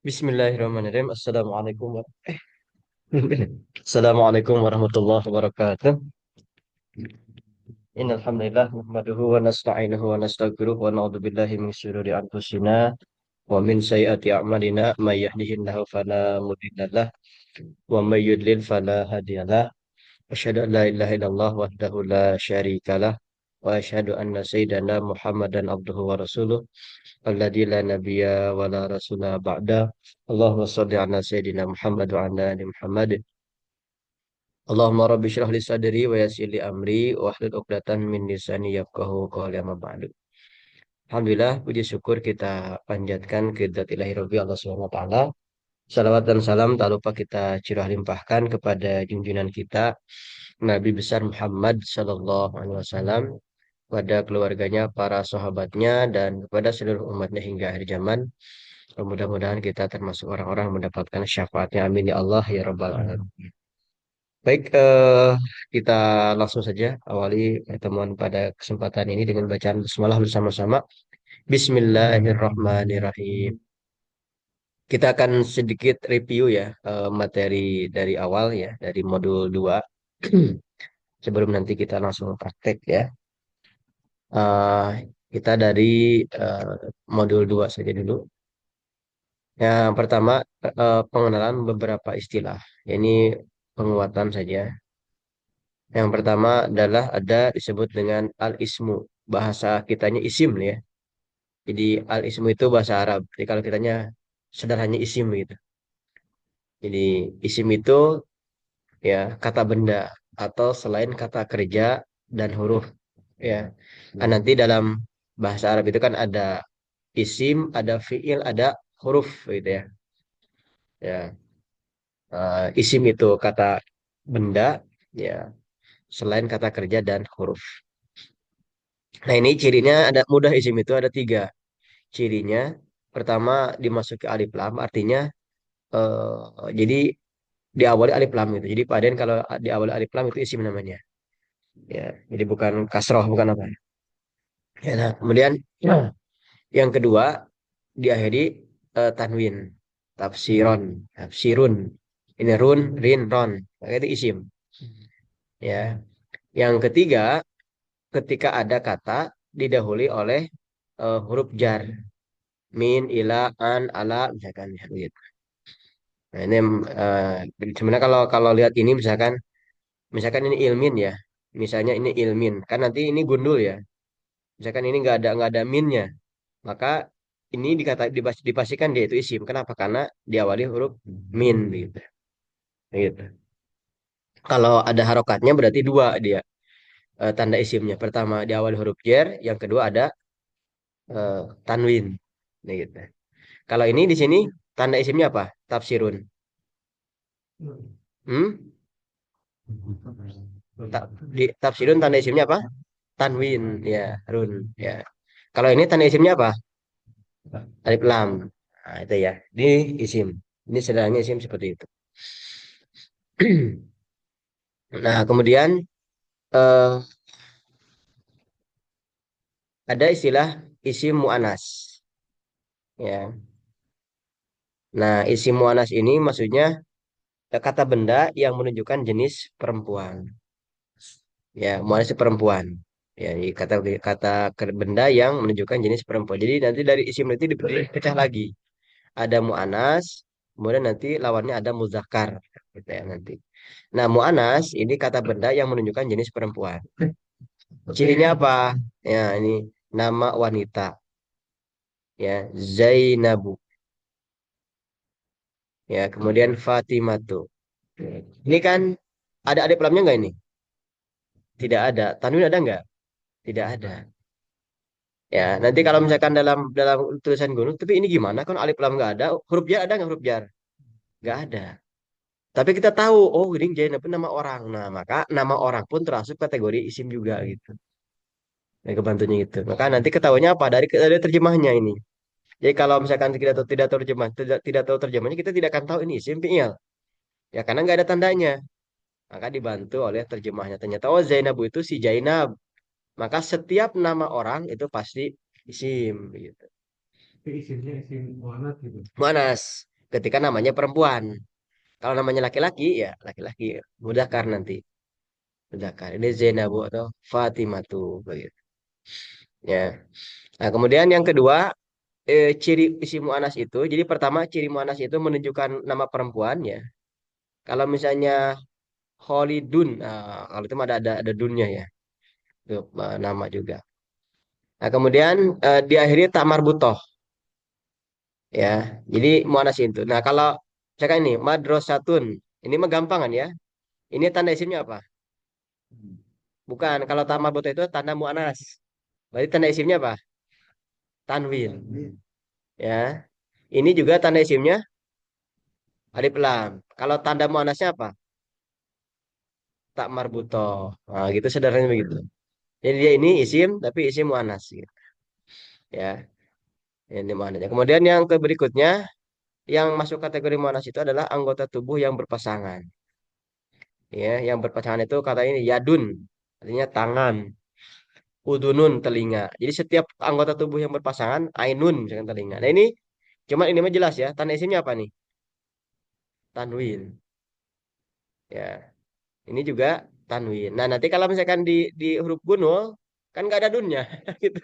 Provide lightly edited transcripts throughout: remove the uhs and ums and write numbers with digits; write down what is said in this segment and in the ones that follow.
Bismillahirrahmanirrahim. Assalamualaikum warahmatullahi wabarakatuh. Innal hamdalillah nahmaduhu wa nasta'inuhu wa nastaghfiruh wa na'udzu billahi min shururi anfusina wa min sayyiati a'malina may yahdihillahu fala mudhillalah wa may yudlil fala hadiyalah. Asyhadu an la ilaha illallah wahdahu la syarikalah wa asyhadu anna sayyidana Muhammadan abduhu wa rasuluh alladzi la nabiyya wa la rasula ba'da. Allahumma shalli ala sayyidina Muhammad wa ala ali Muhammad. Allahumma rabbi syrah li sadri wa yassir li amri wa hlul 'uqdatam min lisani yafqahu qawli amma ba'du. Alhamdulillah puji syukur kita panjatkan ke zat ilahi Rabbi Allah Subhanahu wa taala. Salawat dan salam tak lupa kita curah limpahkan kepada junjungan kita Nabi besar Muhammad sallallahu alaihi wasallam, pada keluarganya, para sahabatnya dan kepada seluruh umatnya hingga akhir zaman. Mudah-mudahan kita termasuk orang-orang mendapatkan syafaatnya. Amin ya Allah ya rabbal alamin. Baik, kita langsung saja awali pertemuan pada kesempatan ini dengan bacaan basmalah bersama-sama. Bismillahirrahmanirrahim. Kita akan sedikit review ya, materi dari awal ya, dari modul 2. Sebelum nanti kita langsung praktek ya. Eh, kita dari eh, modul 2 saja dulu. Yang pertama, pengenalan beberapa istilah. Ini penguatan saja. Yang pertama adalah ada disebut dengan al-ismu. Bahasa kitanya isim ya. Jadi al-ismu itu bahasa Arab. Jadi kalau kitanya sederhananya isim gitu. Jadi isim itu ya kata benda atau selain kata kerja dan huruf ya. Nah, nanti dalam bahasa Arab itu kan ada isim, ada fiil, ada huruf gitu ya. Ya, isim itu kata benda ya, selain kata kerja dan huruf. Nah, ini cirinya ada mudah, isim itu ada 3 cirinya. Pertama, dimasuki alif lam, artinya jadi diawali alif lam gitu. Jadi paden kalau diawali alif lam itu isim namanya. Ya, jadi bukan kasroh, bukan apa. Ya, nah, kemudian yang kedua diakhiri tanwin, tafsiron, tafsirun. Ini run, rin, ron. Maka itu isim. Ya, yang ketiga ketika ada kata didahului oleh huruf jar, min, ila, an, ala, misalkan ya, gitu. Nah, ini sebenarnya kalau kalau lihat ini misalkan ini ilmin ya. Misalnya ini ilmin, kan nanti ini gundul ya. Misalkan ini nggak ada minnya, maka ini dipastikan dia itu isim. Kenapa? Karena diawali huruf min gitu. Gitu. Kalau ada harokatnya berarti 2 dia, tanda isimnya. Pertama diawali huruf jar, yang kedua ada tanwin. Nah, gitu. Kalau ini di sini tanda isimnya apa? Tafsirun. Hmm? Tafsirun tanda isimnya apa? Tanwin ya, run ya. Kalau ini tanda isimnya apa? Alif lam. Nah, itu ya. Ini isim. Ini sederhananya isim seperti itu. Nah, kemudian eh, ada istilah isim mu'anas. Ya. Nah, isim mu'anas ini maksudnya kata benda yang menunjukkan jenis perempuan. Ya, mu'anas itu perempuan. Ya, jadi kata kata benda yang menunjukkan jenis perempuan. Jadi nanti dari isim itu dipecah lagi. Ada mu'anas, kemudian nanti lawannya ada muzakkar gitu ya nanti. Nah, mu'anas ini kata benda yang menunjukkan jenis perempuan. Cirinya apa? Ya, ini nama wanita ya, Zainabu ya, kemudian Fatimatu. Ini kan ada alif lamnya nggak ini? Tidak ada. Tanwin ada nggak? Tidak ada. Ya, nanti kalau misalkan dalam dalam tulisan gunung, tapi ini gimana? Kan alif lam nggak ada, huruf jar ada nggak, huruf jar? Nggak ada. Tapi kita tahu, oh ini Zainab itu nama orang. Nah, maka nama orang pun termasuk kategori isim juga gitu. Nah, kebantunya itu. Maka nanti ketahuinya apa? Dari terjemahnya ini. Jadi kalau misalkan kita tidak tahu terjemahnya, kita tidak akan tahu ini isim fi'il. Ya karena nggak ada tandanya. Maka dibantu oleh terjemahnya. Ternyata oh Zainab itu si Zainab. Maka setiap nama orang itu pasti isim gitu. Isimnya isim muannats gitu. Muanas. ketika namanya perempuan. Kalau namanya laki-laki ya laki-laki mudzakkar nanti. Mudzakkar. Ini Zainabu atau Fatimatu begitu. Ya. Nah, kemudian yang kedua, ciri isi mu'anas itu. Jadi pertama ciri mu'anas itu menunjukkan nama perempuan ya. Kalau misalnya Khalidun, nah, kalau itu mah ada dunnya ya. Itu nama juga. Nah, kemudian diakhiri tak marbutoh ya. Jadi mu'anas itu. Nah, kalau misalkan ini madrasatun, ini mah gampangan ya. Ini tanda isimnya apa? Bukan. Kalau tak marbutoh itu tanda mu'anas. Berarti tanda isimnya apa? Tanwin. Ya. Ini juga tanda isimnya alif lam. Kalau tanda muannasnya apa? Tak marbutoh. Nah, gitu sederhananya begitu. Jadi dia ini isim tapi isim muannas gitu. Ya, ini muannasnya. Kemudian yang ke berikutnya yang masuk kategori muannas itu adalah anggota tubuh yang berpasangan. Ya, yang berpasangan itu kata ini yadun, artinya tangan, udunun telinga. Jadi setiap anggota tubuh yang berpasangan ainun misalkan telinga. Nah, ini cuma ini mah jelas ya. Tanda isimnya apa nih? Tanwin. Ya, ini juga tanwin. Nah, nanti kalau misalkan di huruf gunul kan nggak ada dunnya gitu.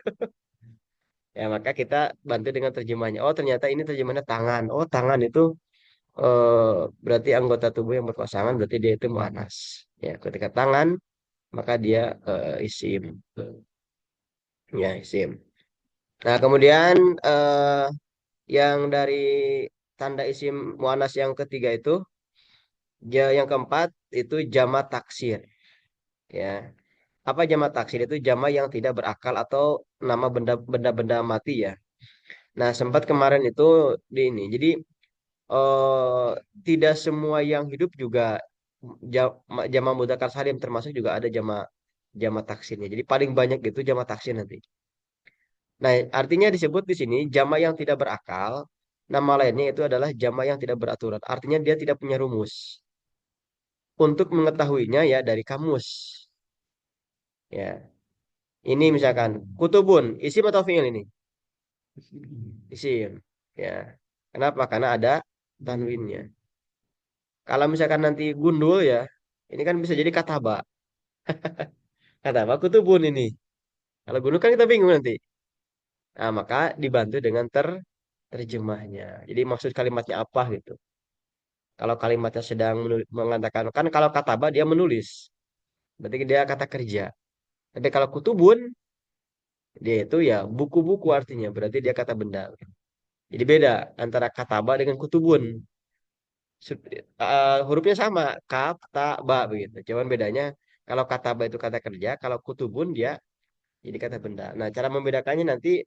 Ya, maka kita bantu dengan terjemahnya. Oh, ternyata ini terjemahnya tangan. Oh, tangan itu berarti anggota tubuh yang berpasangan, berarti dia itu muannas. Ya, ketika tangan maka dia isim. Ya, isim. Nah, kemudian yang dari tanda isim muannas yang ketiga itu, yang keempat itu jama taksir. Ya, apa jama taksir itu jama yang tidak berakal atau nama benda-benda mati ya. Nah, sempat kemarin itu di ini. Jadi eh, tidak semua yang hidup juga jama mudzakkar salim termasuk juga ada jama jama taksirnya. Jadi paling banyak itu jama taksir nanti. Nah, artinya disebut di sini jama yang tidak berakal. Nama lainnya itu adalah jama yang tidak beraturan. Artinya dia tidak punya rumus. Untuk mengetahuinya ya dari kamus. Ya, ini misalkan kutubun, isim atau fiil ini? Isim. Ya. Kenapa? Karena ada tanwinnya. Kalau misalkan nanti gundul ya, ini kan bisa jadi kataba. Kataba kutubun ini. Kalau gundul kan kita bingung nanti. Nah, maka dibantu dengan terjemahnya. Jadi maksud kalimatnya apa gitu. Kalau kalimatnya sedang mengatakan, kan kalau kataba dia menulis. Berarti dia kata kerja. Tapi kalau kutubun, dia itu ya buku-buku artinya. Berarti dia kata benda. Jadi beda antara kataba dengan kutubun. Hurufnya sama, kaf, ta, ba begitu. Cuman bedanya kalau kata ba itu kata kerja, kalau kutubun dia jadi kata benda. Nah, cara membedakannya nanti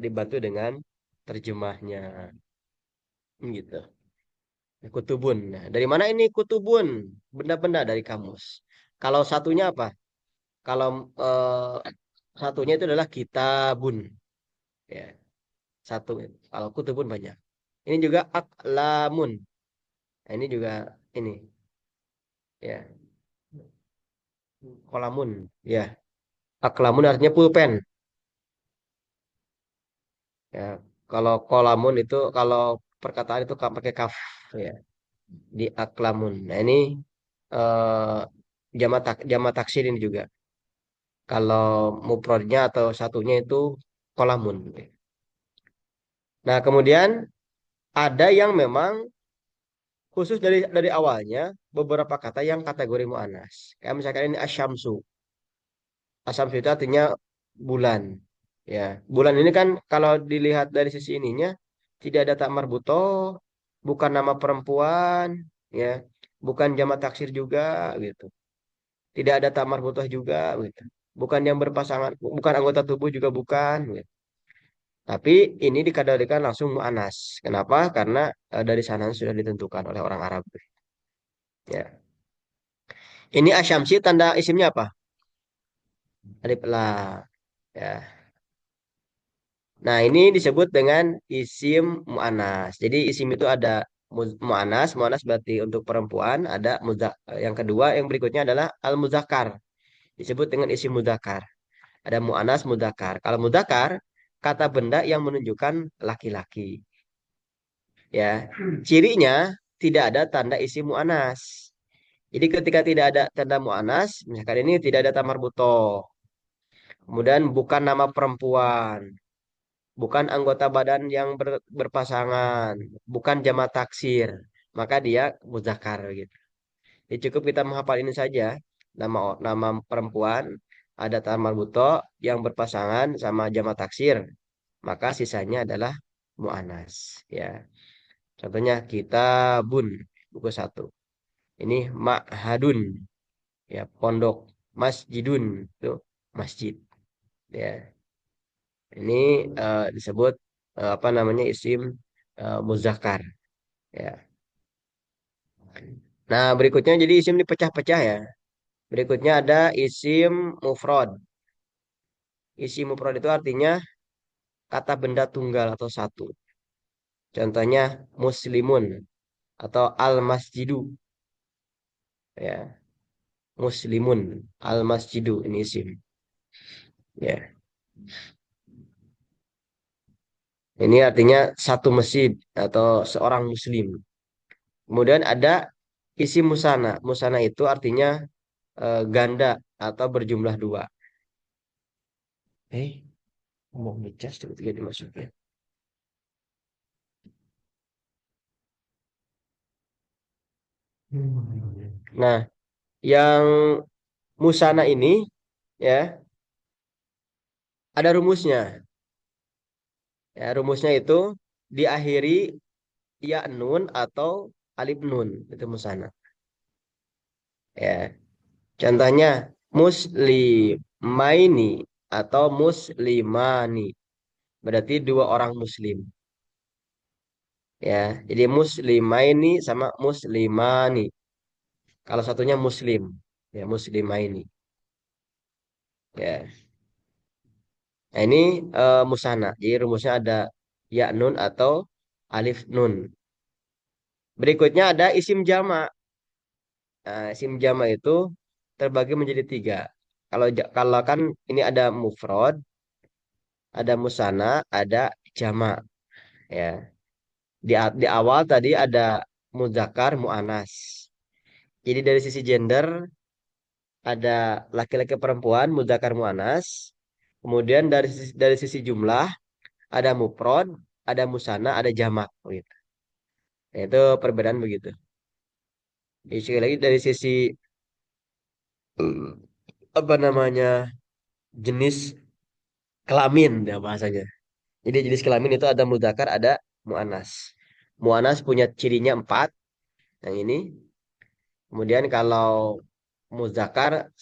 dibantu dengan terjemahnya gitu. Kutubun. Nah, dari mana ini kutubun? Benda-benda dari kamus. Kalau satunya apa? Kalau satunya itu adalah kitabun. Ya, satu. Kalau kutubun banyak. Ini juga aklamun. Nah, ini juga ini ya, kolamun. Ya, aklamun artinya pulpen. Ya, kalau kolamun itu kalau perkataan itu pakai kaf ya di aklamun. Nah ini eh, jama taksir ini juga. Kalau mufradnya atau satunya itu kolamun. Nah kemudian ada yang memang khusus dari awalnya beberapa kata yang kategori muannas. Kayak misalkan ini asyamsu. Asyamsu itu artinya bulan. Ya, bulan ini kan kalau dilihat dari sisi ininya tidak ada tak marbutoh, bukan nama perempuan, ya, bukan jamak taksir juga gitu. Tidak ada tak marbutoh juga gitu. Bukan yang berpasangan, bukan anggota tubuh juga bukan gitu. Tapi ini dikategorikan langsung mu'anas. Kenapa? Karena dari sana sudah ditentukan oleh orang Arab. Ya. Ini asyamsi tanda isimnya apa? Alif lam. Ya. Nah, ini disebut dengan isim mu'anas. Jadi isim itu ada mu'anas, mu'anas berarti untuk perempuan, ada yang kedua yang berikutnya adalah al-muzakkar. Disebut dengan isim muzakkar. Ada mu'anas, muzakkar. Kalau muzakkar kata benda yang menunjukkan laki-laki. Ya, cirinya tidak ada tanda isim mu'anas. Jadi ketika tidak ada tanda mu'anas, misalkan ini tidak ada tamar buto, kemudian bukan nama perempuan, bukan anggota badan yang berpasangan, bukan jama taksir, maka dia muzakkar gitu. Jadi cukup kita menghafal ini saja. Nama nama perempuan ada tamar buto yang berpasangan sama jama taksir, maka sisanya adalah mu'anas ya. Contohnya kitabun buku satu. Ini ma'hadun ya pondok, masjidun itu masjid ya. Ini disebut apa namanya isim muzakkar ya. Nah, berikutnya jadi isim dipecah-pecah ya. Berikutnya ada isim mufrad. Isim mufrad itu artinya kata benda tunggal atau satu. Contohnya muslimun atau al-masjidu ya. Muslimun al-masjidu ini isim ya. Ini artinya satu masjid atau seorang muslim. Kemudian ada isim musana. Musana itu artinya ganda atau berjumlah dua. Eh, mau ngecas tiba-tiba dimasukin. Nah, yang musana ini ya ada rumusnya. Ya, rumusnya itu diakhiri ya nun atau alif nun itu musana. Ya, contohnya muslimaini atau muslimani berarti dua orang muslim. Ya, jadi muslimaini sama muslimani. Kalau satunya muslim, ya muslimaini. Ya, nah ini musana. Jadi rumusnya ada ya nun atau alif nun. Berikutnya ada isim jama. Nah, isim jama itu terbagi menjadi tiga. Kalau kan ini ada mufrad, ada musana, ada jama. Ya, di awal tadi ada muzakkar, muannas. Jadi dari sisi gender ada laki-laki perempuan, muzakkar, muannas. Kemudian dari sisi jumlah ada mufrad, ada musana, ada jamak. Gitu. Nah, itu perbedaan begitu. Jadi sekali lagi dari sisi eh, apa namanya jenis kelamin ya bahasanya. Jadi jenis kelamin itu ada mudzakkar, ada muannas. Muannas punya cirinya empat. Yang ini. Kemudian kalau mudzakkar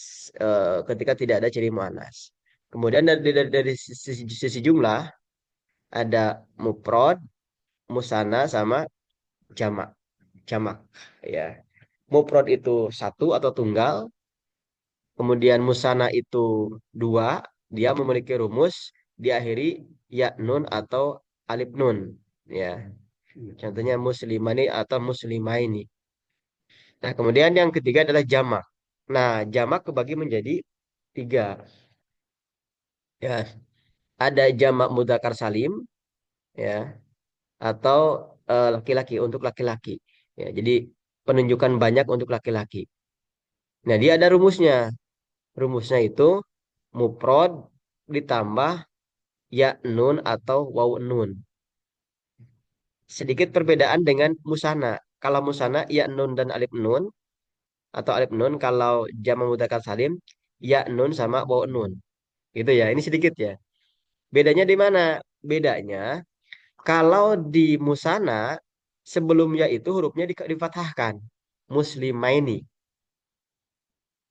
ketika tidak ada ciri muannas. Kemudian dari sisi jumlah ada mufrad, musanna sama jamak. Jamak ya. Mufrad itu satu atau tunggal. Kemudian musana itu dua, dia memiliki rumus diakhiri ya nun atau alif nun. Ya, contohnya muslimani atau muslimaini. Nah, kemudian yang ketiga adalah jamak. Nah, jamak kebagi menjadi tiga. Ya, ada jamak mudzakkar salim, ya, atau laki-laki untuk laki-laki. Ya, jadi penunjukan banyak untuk laki-laki. Nah, dia ada rumusnya. Rumusnya itu mufrad ditambah ya nun atau waw nun. Sedikit perbedaan dengan musana. Kalau musana ya nun dan alif nun atau alif nun kalau jama mudzakkar salim ya nun sama waw nun. Gitu ya. Ini sedikit ya. Bedanya di mana? Bedanya kalau di musana sebelumnya itu hurufnya difathahkan. Muslimaini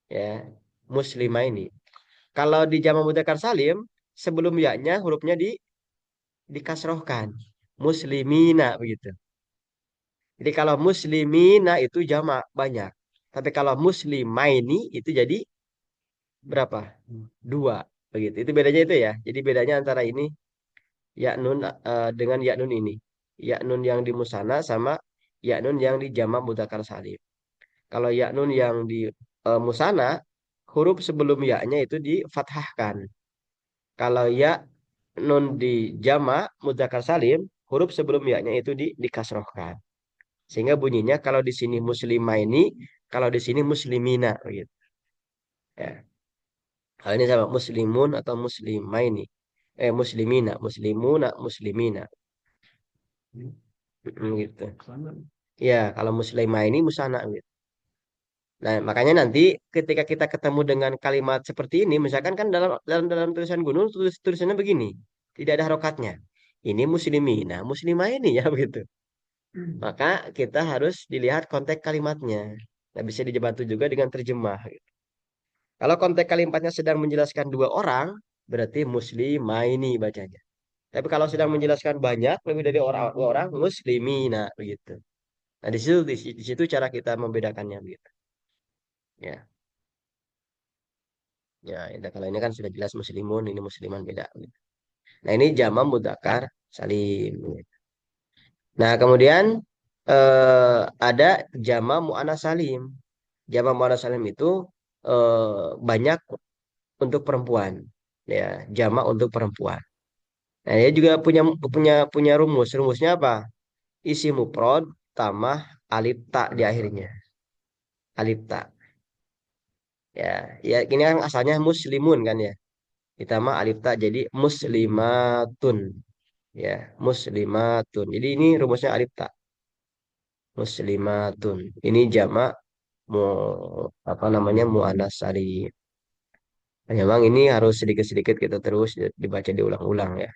ya. Muslimaini. Kalau di jama mudzakkar salim sebelum ya-nya hurufnya dikasrohkan. Muslimina begitu. Jadi kalau muslimina itu jamak banyak. Tapi kalau muslimaini itu jadi berapa? Dua. Begitu. Itu bedanya itu ya. Jadi bedanya antara ini ya nun dengan ya nun ini. Ya nun yang di musana sama ya nun yang di jamak mudzakkar salim. Kalau ya nun yang di musana huruf sebelum ya-nya itu difathahkan. Kalau ya nun di jamak mudzakkar salim huruf sebelum ya-nya itu dikasrohkan. Sehingga bunyinya kalau di sini muslimaini, kalau di sini muslimina gitu. Ya. Hal ini sama muslimun atau muslimaini. Muslimina, muslimuna, muslimina. Gitu. Ya, kalau muslimah ini musana gitu. Nah, makanya nanti ketika kita ketemu dengan kalimat seperti ini, misalkan kan dalam tulisan gunung tulisannya begini, tidak ada harokatnya. Ini muslimina, muslimah ini ya begitu. Maka kita harus dilihat konteks kalimatnya. Nah, bisa dibantu juga dengan terjemah, gitu. Kalau konteks kalimatnya sedang menjelaskan dua orang, berarti muslimah ini bacanya. Tapi kalau sedang menjelaskan banyak, lebih dari dua orang, muslimina begitu. Nah, di situ cara kita membedakannya begitu. Ya. Ya, kalau ini kan sudah jelas muslimun, ini musliman beda, gitu. Nah, ini jama mudzakkar salim, gitu. Nah, kemudian ada jama muannats salim. Jama muannats salim itu banyak untuk perempuan. Ya, jama untuk perempuan. Nah, dia juga punya punya punya rumus. Rumusnya apa? Isi mufrad tambah alif ta di akhirnya. Alif ta. Ya, ya ini kan asalnya muslimun kan ya. Ditambah alif ta jadi muslimatun. Ya, muslimatun. Jadi ini rumusnya alif ta. Muslimatun. Ini jamak mu apa namanya muannats salim. Memang ini harus sedikit-sedikit kita terus dibaca diulang-ulang ya.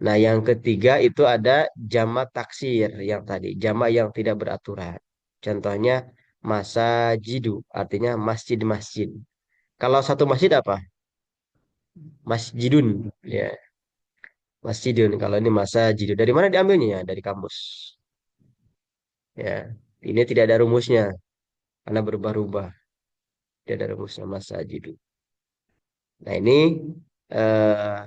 Nah, yang ketiga itu ada jamak taksir yang tadi, jamak yang tidak beraturan. Contohnya masajidu, artinya masjid-masjid. Kalau satu masjid apa? Masjidun, ya, masjidun. Kalau ini masajidu, dari mana diambilnya ya? Dari kamus. Ya, ini tidak ada rumusnya karena berubah-ubah. Tidak ada rumusnya masajidu. Nah, ini eh,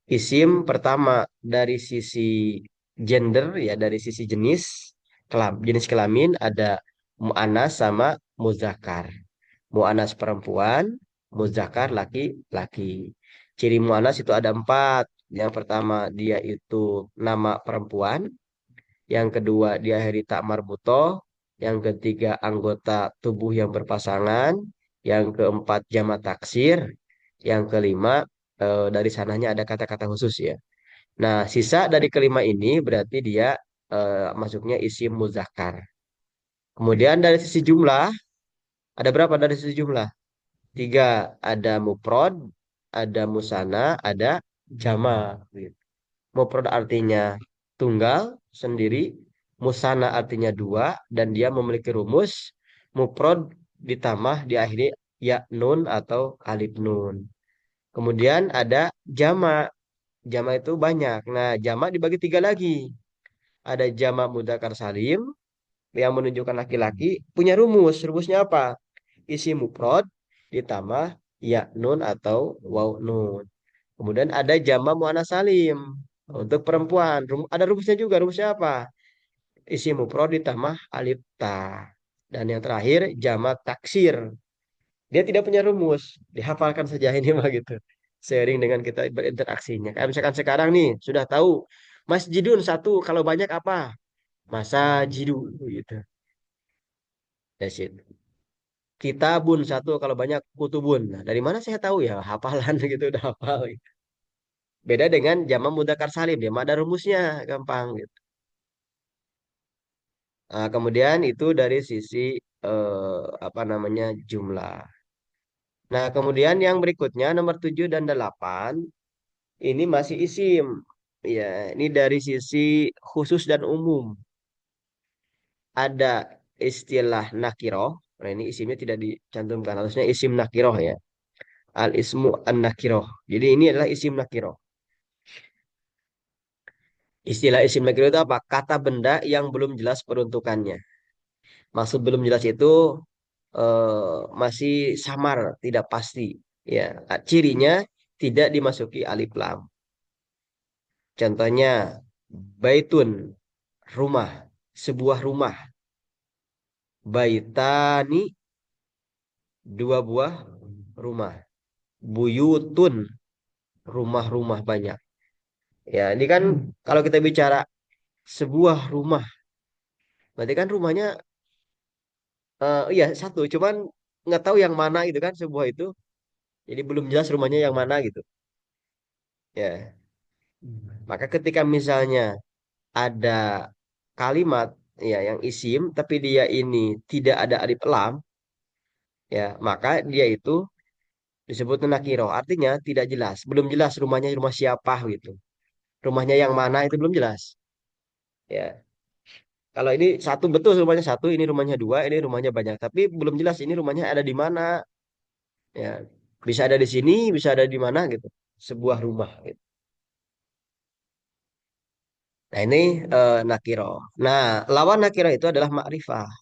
isim pertama dari sisi gender ya dari sisi jenis kelamin ada mu'anas sama muzakkar. Mu'anas perempuan, muzakkar laki-laki. Ciri mu'anas itu ada empat. Yang pertama dia itu nama perempuan. Yang kedua dia akhiri tak marbutoh. Yang ketiga anggota tubuh yang berpasangan. Yang keempat jamak taksir. Yang kelima dari sananya ada kata-kata khusus ya. Nah, sisa dari kelima ini berarti dia masuknya isim muzakkar. Kemudian dari sisi jumlah, ada berapa dari sisi jumlah? Tiga, ada mufrad, ada musana, ada jama. Gitu. Mufrad artinya tunggal, sendiri. Musana artinya dua, dan dia memiliki rumus. Mufrad ditambah diakhiri ya nun atau alif nun. Kemudian ada jama. Jama itu banyak. Nah, jama dibagi tiga lagi. Ada jama mudzakkar salim yang menunjukkan laki-laki punya rumus. Rumusnya apa? Isi mufrad ditambah ya nun atau waw nun. Kemudian ada jama muannats salim untuk perempuan. Ada rumusnya juga. Rumusnya apa? Isi mufrad ditambah alif ta. Dan yang terakhir jama taksir. Dia tidak punya rumus. Dihafalkan saja ini mah gitu. Seiring dengan kita berinteraksinya. Kayak misalkan sekarang nih sudah tahu masjidun satu kalau banyak apa? Masa jidu gitu. That's it. Kitabun satu kalau banyak kutubun. Nah, dari mana saya tahu ya? Hafalan gitu udah hafal. Gitu. Beda dengan jama mudzakkar salim, dia mah ada rumusnya, gampang gitu. Nah, kemudian itu dari sisi apa namanya jumlah. Nah, kemudian yang berikutnya nomor 7 dan 8 ini masih isim. Ya, ini dari sisi khusus dan umum. Ada istilah nakiroh. Nah, ini isimnya tidak dicantumkan. Harusnya isim nakiroh ya. Al ismu an nakiroh. Jadi ini adalah isim nakiroh. Istilah isim nakiroh itu apa? Kata benda yang belum jelas peruntukannya. Maksud belum jelas itu masih samar, tidak pasti. Ya, cirinya tidak dimasuki alif lam. Contohnya baitun, rumah, sebuah rumah. Baitani, dua buah rumah. Buyutun, rumah-rumah banyak. Ya, ini kan kalau kita bicara sebuah rumah, berarti kan rumahnya iya satu, cuman nggak tahu yang mana gitu kan sebuah itu. Jadi belum jelas rumahnya yang mana gitu. Ya, maka ketika misalnya ada kalimat ya yang isim tapi dia ini tidak ada alif lam, ya maka dia itu disebut nakiro. Artinya tidak jelas, belum jelas rumahnya rumah siapa gitu. Rumahnya yang mana itu belum jelas. Ya, kalau ini satu betul rumahnya satu, ini rumahnya dua, ini rumahnya banyak, tapi belum jelas ini rumahnya ada di mana. Ya, bisa ada di sini, bisa ada di mana gitu. Sebuah rumah gitu. Nah, ini nakiro. Nah, lawan nakiro itu adalah makrifah.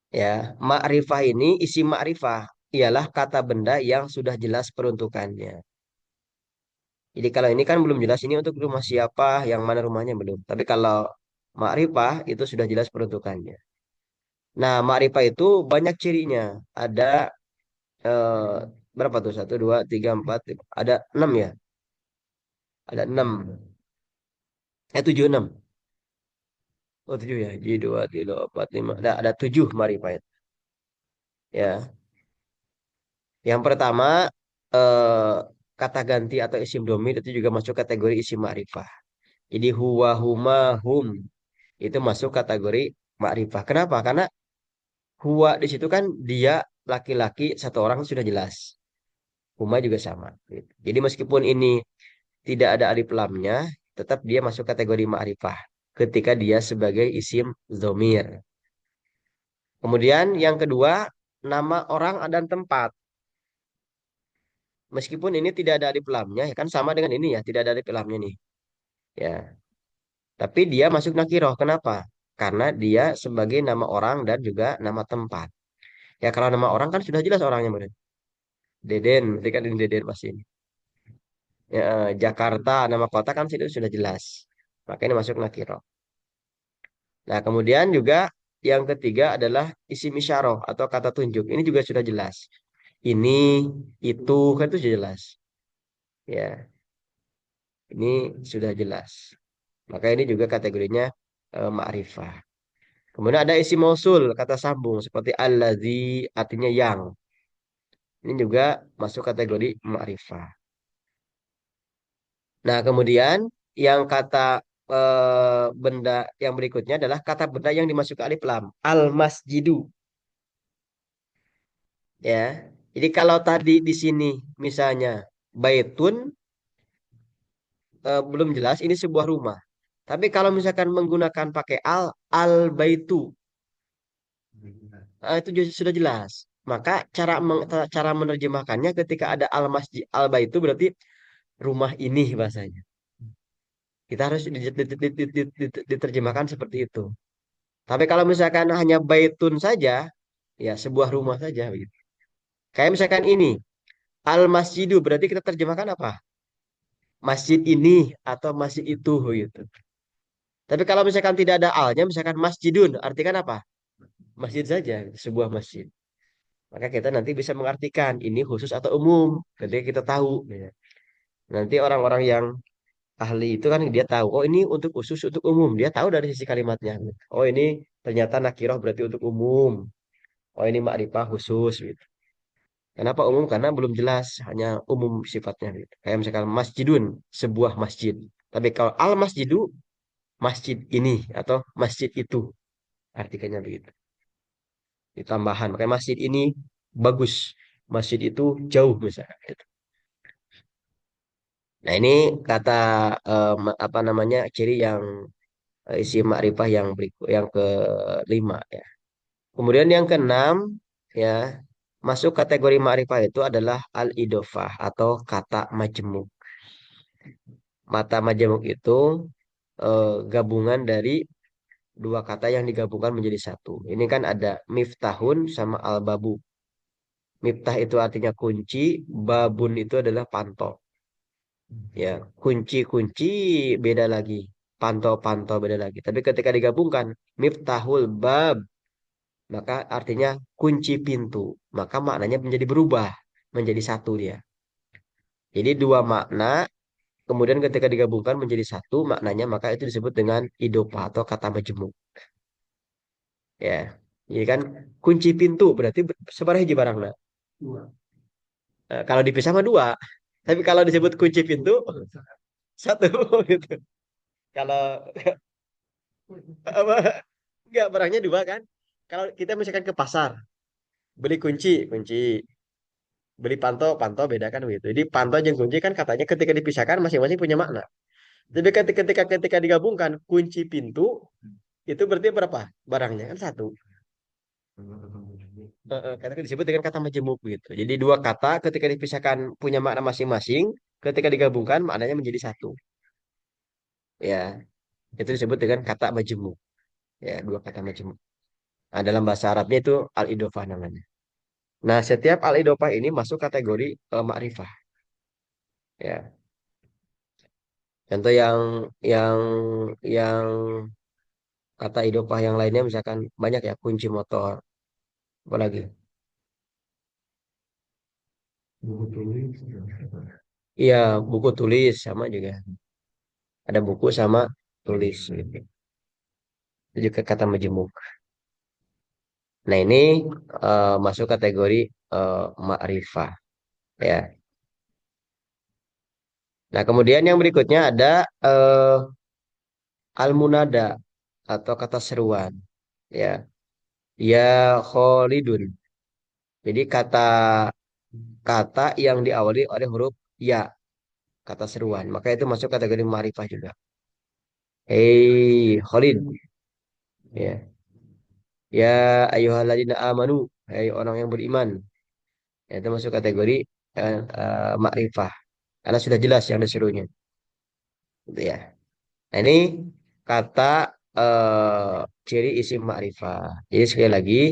Ya, makrifah ini isi makrifah ialah kata benda yang sudah jelas peruntukannya. Jadi kalau ini kan belum jelas ini untuk rumah siapa, yang mana rumahnya belum. Tapi kalau makrifah itu sudah jelas peruntukannya. Nah, makrifah itu banyak cirinya. Ada eh, berapa tuh? Satu, dua, tiga, empat, lima. Ada enam ya. Ada enam. Tujuh, enam. Oh, tujuh ya. Jadi dua, tiga, empat, lima. Ada tujuh makrifah itu. Ya. Yang pertama, eh, kata ganti atau isim domir itu juga masuk kategori isim ma'rifah. Jadi huwa, huma, hum itu masuk kategori ma'rifah. Kenapa? Karena huwa di situ kan dia laki-laki satu orang sudah jelas. Huma juga sama. Gitu. Jadi meskipun ini tidak ada alif lamnya, tetap dia masuk kategori ma'rifah ketika dia sebagai isim domir. Kemudian yang kedua, nama orang dan tempat. Meskipun ini tidak ada alif lamnya, ya kan sama dengan ini ya, tidak ada alif lamnya nih. Ya, tapi dia masuk nakiroh. Kenapa? Karena dia sebagai nama orang dan juga nama tempat. Ya kalau nama orang kan sudah jelas orangnya bener. Deden, berarti kan ini Deden pasti ini. Ya, Jakarta, nama kota kan itu sudah jelas. Makanya masuk nakiroh. Nah, kemudian juga yang ketiga adalah isim isyarah atau kata tunjuk. Ini juga sudah jelas. Ini, itu, kan itu sudah jelas. Ya, ini sudah jelas. Maka ini juga kategorinya ma'rifah. Kemudian ada isi mausul, kata sambung seperti allazi artinya yang. Ini juga masuk kategori ma'rifah. Nah, kemudian yang kata benda yang berikutnya adalah kata benda yang dimasukkan alif lam. Al masjidu ya. Jadi kalau tadi di sini misalnya baitun belum jelas ini sebuah rumah. Tapi kalau misalkan menggunakan pakai al baitu itu sudah jelas. Maka cara menerjemahkannya ketika ada al masjid al baitu berarti rumah ini bahasanya. Kita harus diterjemahkan seperti itu. Tapi kalau misalkan hanya baitun saja, ya sebuah rumah saja begitu. Kayak misalkan ini al masjidu berarti kita terjemahkan apa? Masjid ini atau masjid itu gitu. Tapi kalau misalkan tidak ada alnya, misalkan masjidun, artikan apa? Masjid saja, sebuah masjid. Maka kita nanti bisa mengartikan ini khusus atau umum. Ketika kita tahu, ya. Nanti orang-orang yang ahli itu kan dia tahu, oh ini untuk khusus untuk umum. Dia tahu dari sisi kalimatnya. Oh ini ternyata nakiroh berarti untuk umum. Oh ini makrifah khusus gitu. Kenapa umum? Karena belum jelas, hanya umum sifatnya gitu. Kayak misalkan masjidun, sebuah masjid. Tapi kalau al masjidu, masjid ini atau masjid itu, artikelnya begitu. Ditambahan, makanya masjid ini bagus, masjid itu jauh misalnya. Gitu. Nah ini kata apa namanya ciri yang isi makrifah yang berikut, yang kelima ya. Kemudian yang keenam ya masuk kategori makrifah itu adalah al-idofah atau kata majemuk. Mata majemuk itu gabungan dari dua kata yang digabungkan menjadi satu. Ini kan ada miftahun sama al-babu. Miftah itu artinya kunci, babun itu adalah panto. Ya, kunci-kunci beda lagi, panto-panto beda lagi. Tapi ketika digabungkan, miftahul bab, maka artinya kunci pintu. Maka maknanya menjadi berubah, menjadi satu dia. Jadi dua makna kemudian ketika digabungkan menjadi satu maknanya, maka itu disebut dengan idopa atau kata majemuk. Ya, ini kan kunci pintu berarti sebarang hiji barangna. Kalau dipisah mah dua, tapi kalau disebut kunci pintu satu gitu. Kalau apa enggak barangnya dua kan? Kalau kita misalkan ke pasar beli kunci, beli panto beda kan begitu. Jadi panto dan kunci kan katanya ketika dipisahkan masing-masing punya makna. Tapi ketika digabungkan kunci pintu itu berarti berapa? Barangnya kan satu. Karena disebut dengan kata majemuk gitu. Jadi dua kata ketika dipisahkan punya makna masing-masing, ketika digabungkan maknanya menjadi satu. Ya, itu disebut dengan kata majemuk. Ya, dua kata majemuk. Nah, dalam bahasa Arabnya itu al-idofah namanya. Nah, setiap al-idofah ini masuk kategori ma'rifah. Ya, contoh yang yang kata idofah yang lainnya misalkan banyak ya kunci motor, apalagi buku tulis. Iya, buku tulis sama juga. Ada buku sama tulis gitu. Itu juga kata majemuk. Nah, ini masuk kategori ma'rifah ya. Nah, kemudian yang berikutnya ada eh, al-munada atau kata seruan ya. Ya Khalidun. Jadi kata kata yang diawali oleh huruf ya, kata seruan. Maka itu masuk kategori ma'rifah juga. Hei Khalid ya. Ya ayyuhalladzina amanu. Hai orang yang beriman. Ya, itu masuk kategori ma'rifah. Karena sudah jelas yang disuruhnya. Gitu ya. Nah, ini kata ciri isim ma'rifah. Jadi sekali lagi,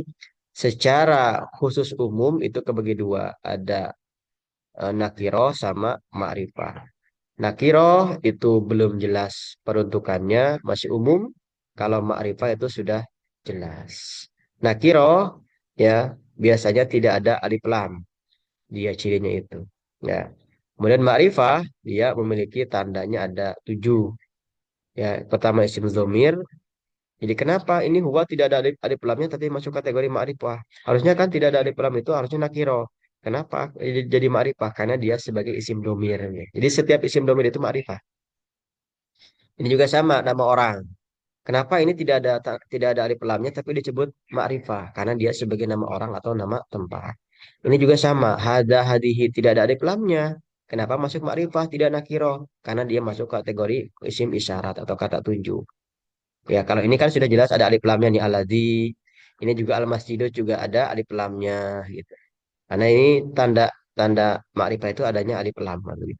secara khusus umum itu kebagi dua. Ada nakiroh sama ma'rifah. Nakiroh itu belum jelas peruntukannya, masih umum. Kalau ma'rifah itu sudah jelas. Nakiroh ya biasanya tidak ada alif lam. Dia cirinya itu. Ya. Kemudian ma'rifah dia memiliki tandanya ada tujuh. Ya, pertama isim zomir. Jadi kenapa ini huwa tidak ada alif lamnya tapi masuk kategori ma'rifah? Harusnya kan tidak ada alif lam itu harusnya nakiro. Kenapa? Jadi ma'rifah karena dia sebagai isim domir. Jadi setiap isim domir itu ma'rifah. Ini juga sama nama orang. Kenapa ini tidak ada alif lamnya tapi disebut ma'rifah? Karena dia sebagai nama orang atau nama tempat. Ini juga sama. Hada hadihi tidak ada alif lamnya. Kenapa masuk ma'rifah tidak nakiro? Karena dia masuk kategori isim isyarat atau kata tunjuk. Ya, kalau ini kan sudah jelas ada alif lamnya nih aladzi. Ini juga al-masjidu juga ada alif lamnya gitu. Karena ini tanda tanda makrifah itu adanya alif lam gitu.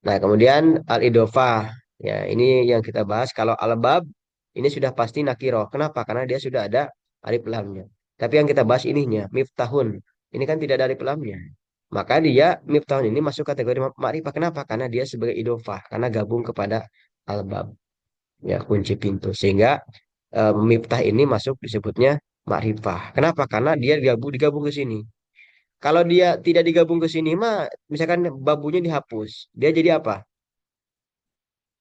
Nah, kemudian al-idofah. Ya, ini yang kita bahas kalau al-bab ini sudah pasti nakiro. Kenapa? Karena dia sudah ada alif lamnya. Tapi yang kita bahas ininya miftahun. Ini kan tidak ada alif lamnya. Maka dia miftahun ini masuk kategori makrifah. Kenapa? Karena dia sebagai idofah. Karena gabung kepada al-bab. Ya kunci pintu sehingga miftah ini masuk disebutnya makrifah. Kenapa? Karena dia digabung ke sini. Kalau dia tidak digabung ke sini mah misalkan babunya dihapus, dia jadi apa?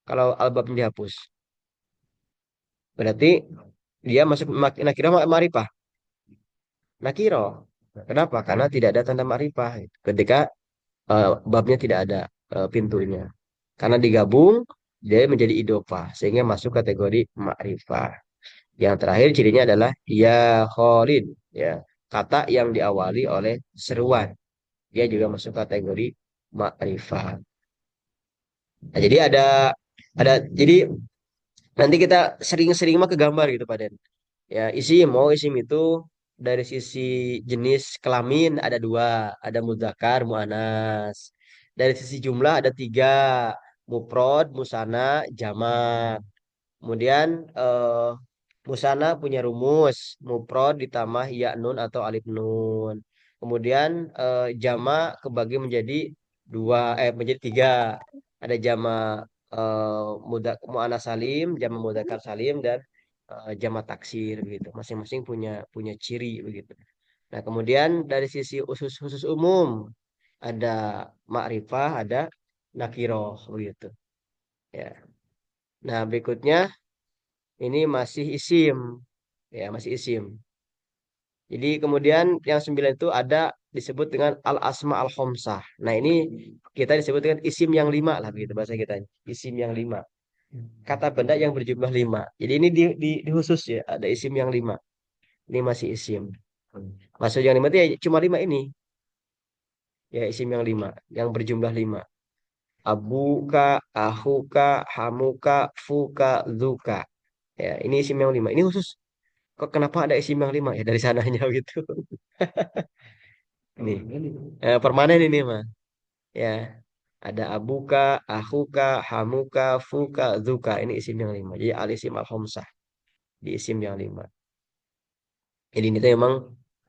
Kalau albabnya dihapus, berarti dia masuk nakirah makrifah. Nakiro. Kenapa? Karena tidak ada tanda makrifah ketika babnya tidak ada pintunya. Karena digabung dia menjadi idofa sehingga masuk kategori makrifah. Yang terakhir cirinya adalah ya Khalid, ya. Kata yang diawali oleh seruan. Dia juga masuk kategori makrifat. Nah, jadi ada jadi nanti kita sering-sering mah ke gambar gitu Pak Den. Ya, isim itu dari sisi jenis kelamin ada dua, ada mudzakkar, muannas. Dari sisi jumlah ada tiga, mufrad, musanna, jamak. Kemudian Musana punya rumus mufrad ditambah ya nun atau alif nun. Kemudian jama kebagi menjadi menjadi tiga. Ada jama muannas salim, jama mudzakkar salim dan jama taksir begitu. Masing-masing punya punya ciri begitu. Nah, kemudian dari sisi khusus khusus umum ada ma'rifah, ada nakiroh begitu. Ya. Nah, berikutnya ini masih isim. Ya, masih isim. Jadi kemudian yang sembilan itu ada disebut dengan al-asma al-khomsah. Nah, ini kita disebut dengan isim yang lima lah begitu bahasa kita. Isim yang lima. Kata benda yang berjumlah lima. Jadi ini di khusus ya, ada isim yang lima. Ini masih isim. Maksud yang lima itu ya cuma lima ini. Ya, isim yang lima, yang berjumlah lima. Abuka, ahuka, hamuka, fuka, zuka. Ya, ini isim yang lima. Ini khusus. Kok kenapa ada isim yang lima? Ya dari sananya gitu. Ini permanen ini mah. Ya, ada abuka, ahuka, hamuka, fuka, zuka. Ini isim yang lima. Jadi al-isim al-khamsah di isim yang lima. Jadi ini tuh memang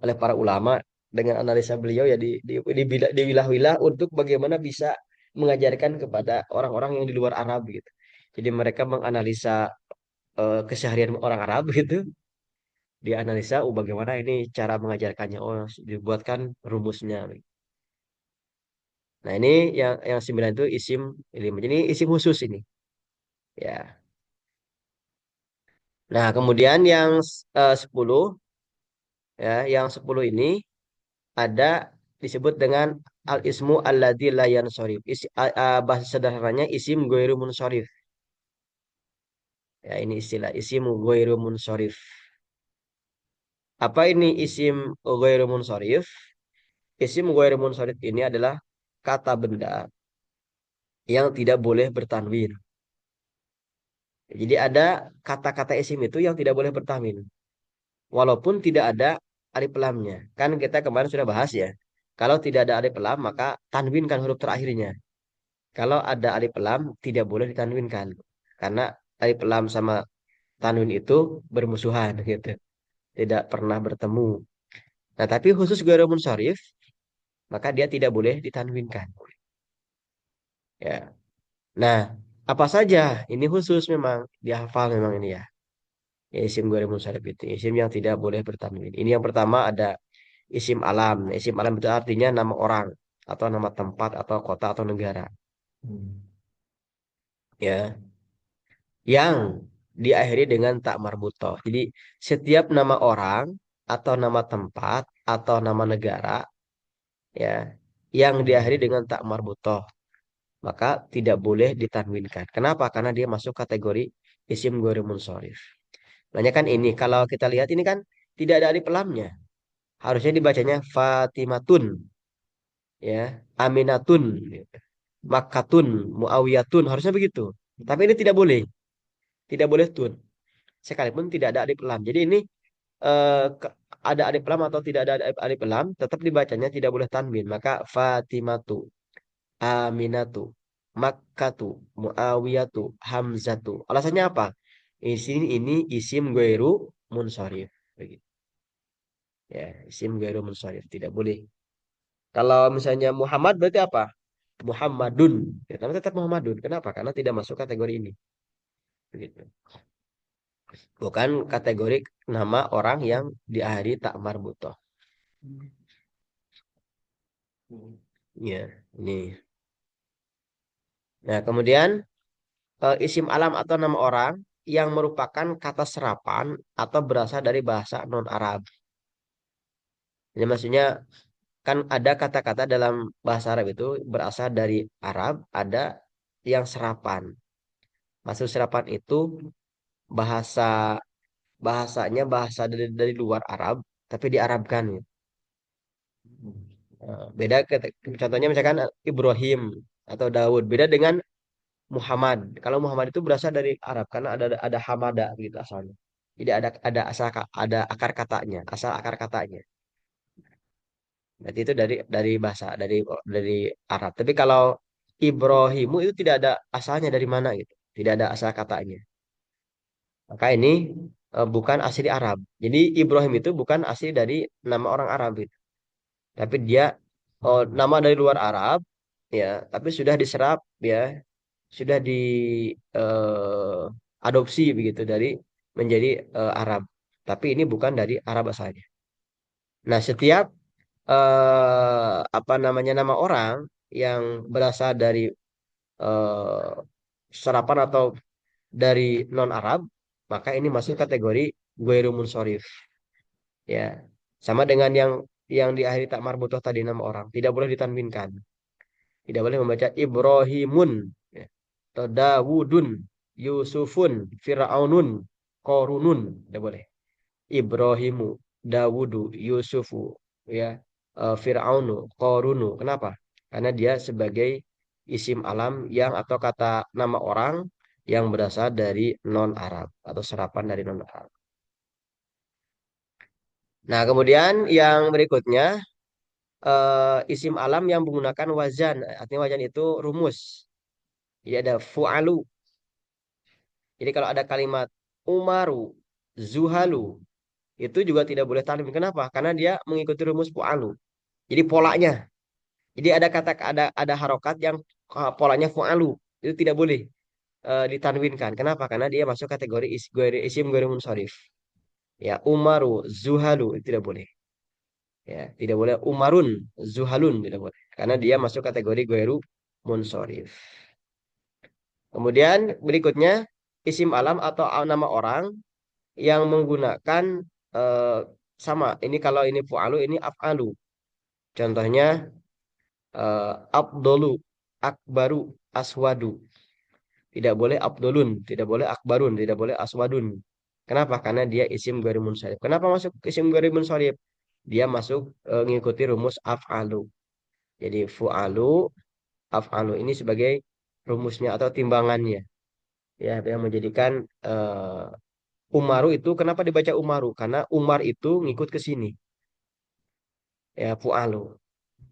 oleh para ulama dengan analisa beliau ya diwilah-wilah untuk bagaimana bisa mengajarkan kepada orang-orang yang di luar Arab gitu. Jadi mereka menganalisa keseharian orang Arab gitu, dianalisa bagaimana ini cara mengajarkannya. Oh, dibuatkan rumusnya. Nah, ini yang sembilan itu isim lima. Jadi isim khusus ini. Ya. Nah, kemudian yang 10 ya, yang 10 ini ada disebut dengan al-ismu alladzi la yansharif. Bahasa sederhananya isim ghairu munsharif. Ya, ini istilah isim ghairu munsharif. Apa ini isim ghairu munsharif? Isim ghairu munsharif ini adalah kata benda yang tidak boleh bertanwin. Jadi ada kata-kata isim itu yang tidak boleh bertanwin. Walaupun tidak ada alif lamnya. Kan kita kemarin sudah bahas ya. Kalau tidak ada alif lam, maka tanwin kan huruf terakhirnya. Kalau ada alif lam, tidak boleh ditanwinkan. Karena alif lam sama tanwin itu bermusuhan gitu. Tidak pernah bertemu. Nah, tapi khusus ghairul munsharif, maka dia tidak boleh ditanwinkan. Ya. Nah, apa saja? Ini khusus memang dihafal memang ini ya. Ya, isim ghairul munsharif itu isim yang tidak boleh bertanwin. Ini yang pertama ada isim alam. Nah, isim alam itu artinya nama orang atau nama tempat atau kota atau negara. Ya, yang diakhiri dengan tak marbutoh. Jadi setiap nama orang atau nama tempat atau nama negara ya yang diakhiri dengan tak marbutoh maka tidak boleh ditanwinkan. Kenapa? Karena dia masuk kategori isim ghairul munsharif. Makanya kan ini kalau kita lihat ini kan tidak ada alif lamnya. Harusnya dibacanya Fatimatun ya, Aminatun, gitu. Makkatun, Muawiyatun, harusnya begitu. Tapi ini tidak boleh, tidak boleh tun. Sekalipun tidak ada alif lam. Jadi ini ada alif lam atau tidak ada alif lam, tetap dibacanya tidak boleh tanwin. Maka Fatimatu, Aminatu, Makkatu, Muawiyatu, Hamzatu. Alasannya apa? Ini isim ghairu munsharif. Begitu. Ya, isim ghairu munsharif tidak boleh. Kalau misalnya Muhammad berarti apa? Muhammadun. Ya, tapi tetap Muhammadun. Kenapa? Karena tidak masuk kategori ini. Begitu. Bukan kategori nama orang yang diakhiri tak marbutoh. Ya, ini. Nah, kemudian isim alam atau nama orang yang merupakan kata serapan atau berasal dari bahasa non-Arab. Ini maksudnya kan ada kata-kata dalam bahasa Arab itu berasal dari Arab, ada yang serapan. Maksud serapan itu bahasa bahasanya dari luar Arab, tapi diarabkan. Gitu. Beda contohnya misalkan Ibrahim atau Daud. Beda dengan Muhammad. Kalau Muhammad itu berasal dari Arab karena ada Hamada gitu asalnya. Jadi ada akar katanya, asal akar katanya. Berarti itu dari bahasa dari Arab. Tapi kalau Ibrahimu itu tidak ada asalnya dari mana gitu. Tidak ada asal katanya. Maka ini bukan asli Arab. Jadi Ibrahim itu bukan asli dari nama orang Arab gitu. Tapi dia nama dari luar Arab ya, tapi sudah diserap ya, sudah di eh, adopsi begitu dari menjadi Arab. Tapi ini bukan dari Arab asalnya. Nah, setiap apa namanya nama orang yang berasal dari eh, serapan atau dari non Arab, maka ini masuk kategori ghairu munsharif. Ya, sama dengan yang diakhiri tak marbutoh tadi nama orang, tidak boleh ditanwinkan. Tidak boleh membaca Ibrahimun, ya. Atau Dawudun, Yusufun, Fir'aunun, Korunun, tidak boleh. Ibrahimu, Dawudu, Yusufu, ya, Fir'aunu, Korunu. Kenapa? Karena dia sebagai isim alam yang atau kata nama orang yang berasal dari non Arab atau serapan dari non Arab. Nah, kemudian yang berikutnya isim alam yang menggunakan wazan. Artinya wazan itu rumus. Jadi ada fu'alu. Jadi kalau ada kalimat umaru, zuhalu, itu juga tidak boleh tanwin. Kenapa? Karena dia mengikuti rumus fu'alu. Jadi polanya. Jadi ada harokat yang polanya fu'alu. Itu tidak boleh ditanwinkan. Kenapa? Karena dia masuk kategori isim ghairu munsharif. Ya, umaru, zuhalu itu tidak boleh. Ya, tidak boleh umarun, zuhalun tidak boleh. Karena dia masuk kategori ghairu munsharif. Kemudian berikutnya isim alam atau nama orang yang menggunakan eh, sama. Ini kalau ini fu'alu, ini af'alu. Contohnya abdolu, akbaru, aswadu. Tidak boleh abdulun, tidak boleh akbarun, tidak boleh aswadun. Kenapa? Karena dia isim ghairi munsharif. Kenapa masuk isim ghairi munsharif? Dia masuk mengikuti rumus af'alu. Jadi fu'alu, af'alu ini sebagai rumusnya atau timbangannya. Ya, yang menjadikan Umaru itu kenapa dibaca Umaru? Karena Umar itu ngikut ke sini. Ya, fu'alu.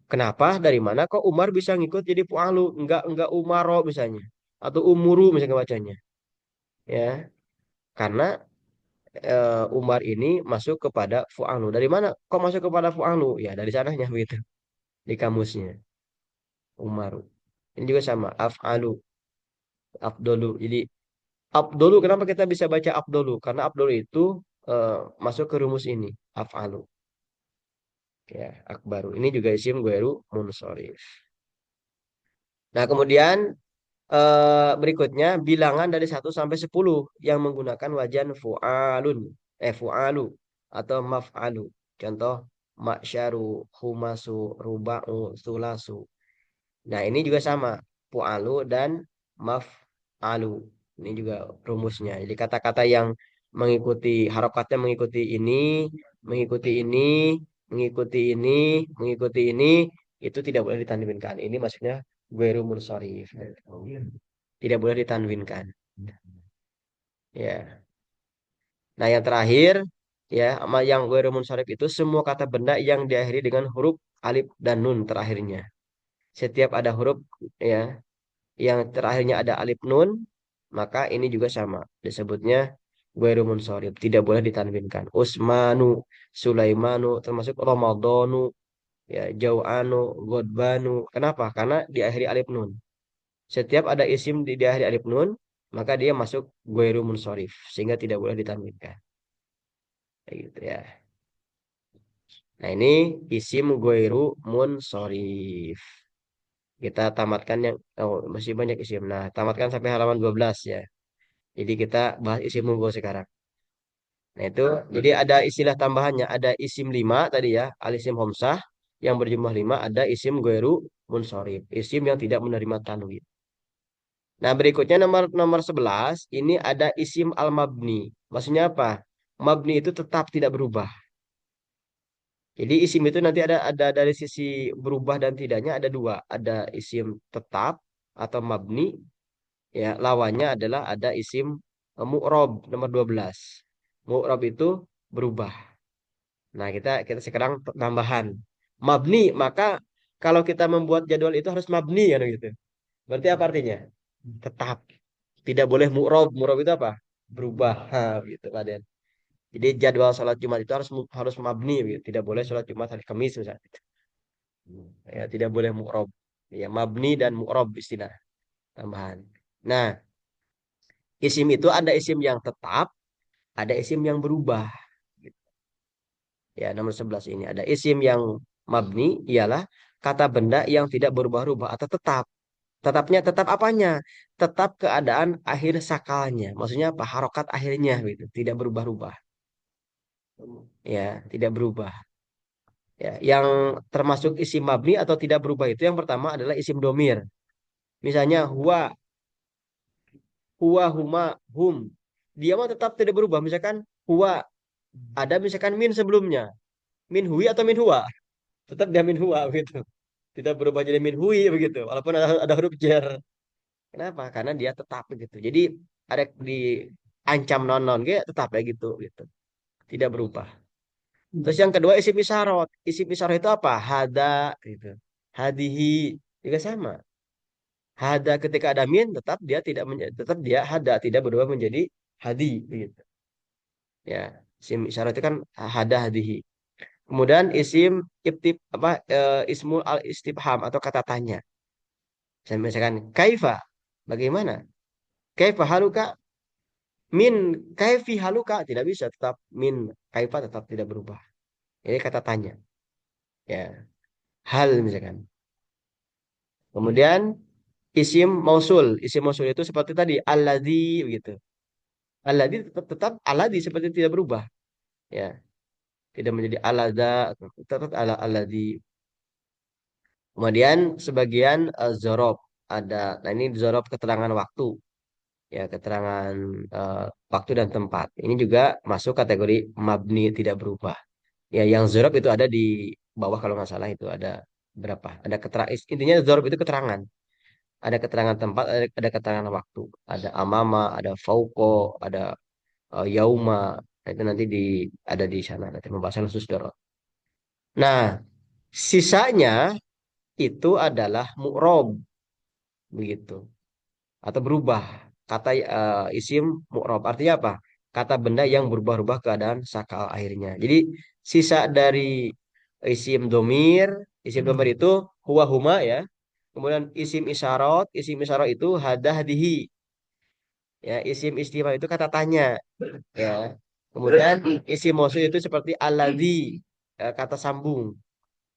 Kenapa? Dari mana kok Umar bisa ngikut jadi fu'alu? Enggak Umaro misalnya. Atau Umuru misalnya bacanya. Ya, karena Umar ini masuk kepada fu'alu. Dari mana kok masuk kepada fu'alu? Ya, dari sananya begitu. Di kamusnya. Umaru. Ini juga sama. Af'alu. Abdulu. Jadi Abdulu, kenapa kita bisa baca Abdulu? Karena Abdulu itu eh, masuk ke rumus ini. Af'alu. Ya, akbaru. Ini juga isim ghairu munsharif. Nah, kemudian berikutnya bilangan dari 1 sampai 10 yang menggunakan wajan fu'alun, fu'alu atau maf'alu. Contoh maksyaru, humasu, ruba'u, sulasu. Nah, ini juga sama, fu'alu dan maf'alu. Ini juga rumusnya. Jadi kata-kata yang mengikuti harokatnya mengikuti ini, mengikuti ini, mengikuti ini, itu tidak boleh ditanwinkan. Ini maksudnya ghairu munsharif. Tidak boleh ditanwinkan. Ya. Nah, yang terakhir ya, yang ghairu munsharif itu semua kata benda yang diakhiri dengan huruf alif dan nun terakhirnya. Setiap ada huruf ya yang terakhirnya ada alif nun, maka ini juga sama. Disebutnya ghairu munsharif, tidak boleh ditanwinkan. Usmanu, Sulaimanu, termasuk Ramadhanu, ya, Jau'anu, Godbanu. Kenapa? Karena diakhiri alif nun. Setiap ada isim di akhir alif nun, maka dia masuk ghairu munsharif sehingga tidak boleh ditanwinkan. Kayak gitu ya. Nah, ini isim ghairu munsharif. Kita tamatkan yang masih banyak isim. Nah, tamatkan sampai halaman 12 ya. Jadi kita bahas isim munggo sekarang. Nah, itu jadi ada istilah tambahannya, ada isim 5 tadi ya, alisim homsah yang berjumlah 5, ada isim ghairu munsharif, isim yang tidak menerima tanwin. Nah, berikutnya nomor nomor 11 ini ada isim al-mabni. Maksudnya apa? Mabni itu tetap tidak berubah. Jadi isim itu nanti ada dari sisi berubah dan tidaknya ada dua. Ada isim tetap atau mabni, ya, lawannya adalah ada isim mu'rob nomor 12. Mu'rob itu berubah. Nah, kita kita sekarang tambahan. Mabni, maka kalau kita membuat jadwal itu harus mabni kan gitu. Berarti apa artinya? Tetap. Tidak boleh mu'rob. Mu'rob itu apa? Berubah. Ha, gitu, Pak Den. Jadi jadwal sholat Jumat itu harus harus mabni gitu. Tidak boleh sholat Jumat hari Kamis misalnya. Ya, tidak boleh mu'rob. Ya, mabni dan mu'rob istilah tambahan. Nah, isim itu ada isim yang tetap, ada isim yang berubah. Ya, nomor 11 ini ada isim yang mabni ialah kata benda yang tidak berubah-ubah atau tetap. Tetapnya tetap apanya? Tetap keadaan akhir sakalnya. Maksudnya apa? Harokat akhirnya gitu. Tidak berubah-ubah. Ya, tidak berubah. Ya, yang termasuk isim mabni atau tidak berubah itu yang pertama adalah isim domir. Misalnya huwa, huma, hum. Dia mah tetap tidak berubah. Misalkan huwa, ada misalkan min sebelumnya. Min hui atau min huwa. Tetap dia min huwa begitu. Tidak berubah jadi min hui begitu. Walaupun ada huruf jar. Kenapa? Karena dia tetap begitu. Jadi ada di ancam non-non kayak tetap ya gitu gitu. Tidak berubah. Terus yang kedua isim isyarat. Isim isyarat itu apa? Hada gitu. Hadihi juga sama. Hada ketika ada min tetap dia tidak tetap dia hada tidak berubah menjadi hadi begitu. Ya, isim isyarat itu kan hada hadihi. Kemudian isim ismul al istifham atau kata tanya. Saya misalkan kaifa bagaimana? Kaifa haluka? Min kaifi haluka tidak bisa tetap min kaifa tetap tidak berubah. Ini kata tanya. Ya, hal misalkan. Kemudian isim mausul. Isim mausul itu seperti tadi alladzi begitu. Alladzi tetap alladzi seperti tidak berubah. Ya, tidak menjadi alada tetap ala alladzi. Kemudian sebagian zorob ada. Nah ini zorob keterangan waktu. Ya, keterangan waktu dan tempat. Ini juga masuk kategori mabni tidak berubah. Ya, yang zorob itu ada di bawah kalau nggak salah itu ada berapa? Ada keterangan intinya zorob itu keterangan. Ada keterangan tempat, ada keterangan waktu. Ada amama, ada fauko, ada yauma. Nah, itu nanti ada di sana nanti pembahasan khusus dorot. Nah, sisanya itu adalah mu'rob begitu atau berubah. Kata isim mu'rob artinya apa? Kata benda yang berubah-ubah keadaan sakal akhirnya. Jadi sisa dari isim domir itu huwa huma ya. Kemudian isim isyarat itu hada hadihi. Ya, isim istimewa itu kata tanya. Ya. Kemudian isim mausul itu seperti alladzi, kata sambung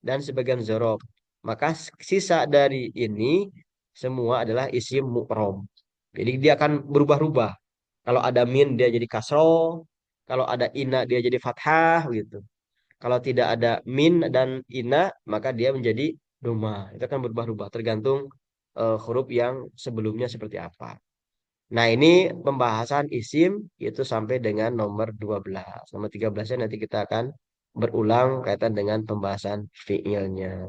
dan sebagian zorob. Maka sisa dari ini semua adalah isim mu'rob. Jadi dia akan berubah-ubah. Kalau ada min dia jadi kasro, kalau ada ina dia jadi fathah gitu. Kalau tidak ada min dan ina maka dia menjadi doma. Itu akan berubah-ubah tergantung huruf yang sebelumnya seperti apa. Nah, ini pembahasan isim itu sampai dengan nomor 12. Nomor 13-nya nanti kita akan berulang kaitan dengan pembahasan fiilnya.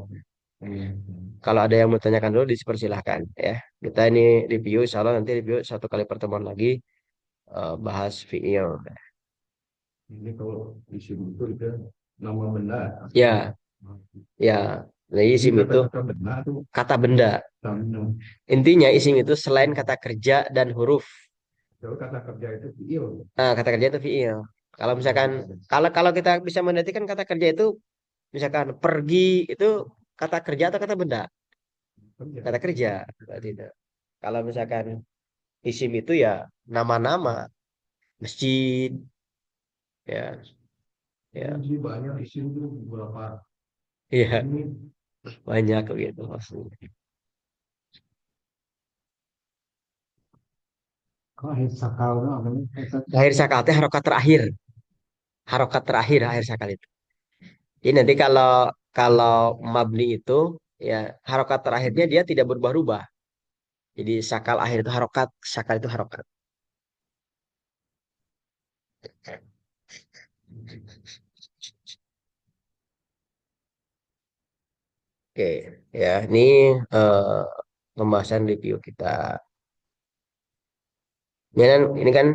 Kalau ada yang mau tanyakan dulu dipersilahkan ya. Kita ini review, insya Allah nanti review satu kali pertemuan lagi bahas fiil. Ini kalau isim itu nama benda. Ya, ya. Nah, isim itu Kata benda tuh kata benda. sama. Intinya isim itu selain kata kerja dan huruf. Kalau kata kerja itu fiil. Nah, kata kerja itu fiil. Kalau misalkan kalau kalau kita bisa menartikan kata kerja itu misalkan pergi itu kata kerja atau kata benda? Kerja. Kata kerja. Berarti itu. Kalau misalkan isim itu ya nama-nama, masjid, ya, ya, Ini banyak isim itu beberapa iya ini. banyak gitu maksudnya. Kok akhir sakal apa ini? Akhir sakal teh harokat terakhir akhir sakal itu. Jadi nanti kalau kalau mabni itu ya harokat terakhirnya dia tidak berubah-ubah. Jadi sakal akhir itu harokat, sakal itu harokat. Oke, ya ini eh, pembahasan review kita. Ini kan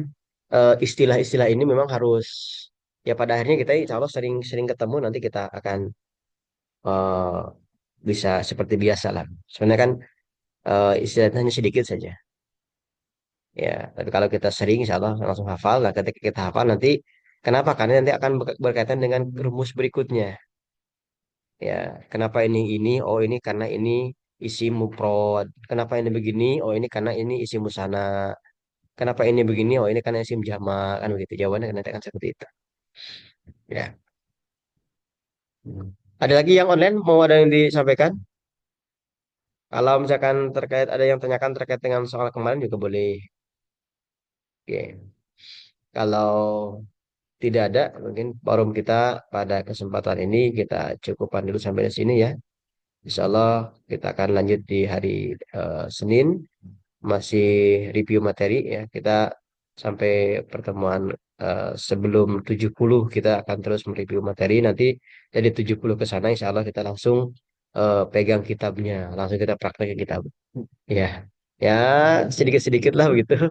istilah-istilah ini memang harus ya pada akhirnya kita insya Allah sering-sering ketemu nanti kita akan eh, bisa seperti biasa lah. Sebenarnya kan istilahnya hanya sedikit saja. Ya, tapi kalau kita sering insya Allah langsung hafal. Nah, ketika kita hafal nanti kenapa? Karena nanti akan berkaitan dengan rumus berikutnya. Ya, kenapa ini? Oh ini karena ini isi mufrad. Kenapa ini begini? Oh ini karena ini isi musana. Kenapa ini begini? Oh ini karena isim jamak kan begitu. Jawabannya nanti akan seperti itu. Ya. Ada lagi yang online mau ada yang disampaikan? Kalau misalkan terkait ada yang tanyakan terkait dengan soal kemarin juga boleh. Oke. Kalau tidak ada, mungkin forum kita pada kesempatan ini kita cukupkan dulu sampai di sini ya. Insya Allah kita akan lanjut di hari Senin, masih review materi ya. Kita sampai pertemuan sebelum 70 kita akan terus mereview materi. Nanti dari 70 ke sana insya Allah kita langsung pegang kitabnya, langsung kita praktek kitab. Ya, ya sedikit-sedikit lah begitu.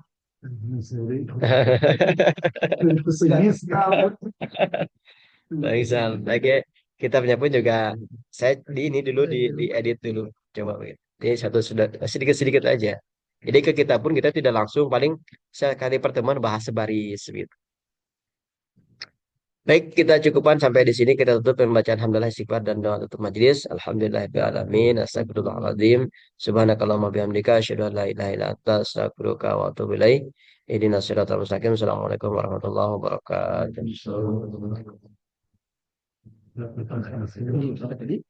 Misal, oke, kitabnya pun juga saya di ini dulu di edit dulu, coba begitu. Ini satu sudah sedikit-sedikit aja. Jadi ke kita pun kita tidak langsung paling sekali pertemuan bahas sebaris gitu. Baik, kita cukupkan sampai di sini. Kita tutup pembacaan hamdalah istighfar dan doa tutup majelis. Alhamdulillahirabbil alamin. Astagfirullahaladzim. Subhanakallahumma bihamdika asyhadu an la ilaha illa anta astaghfiruka wa atubu ilaik. Ihdinas siratal mustaqim. Assalamualaikum warahmatullahi wabarakatuh. Tadi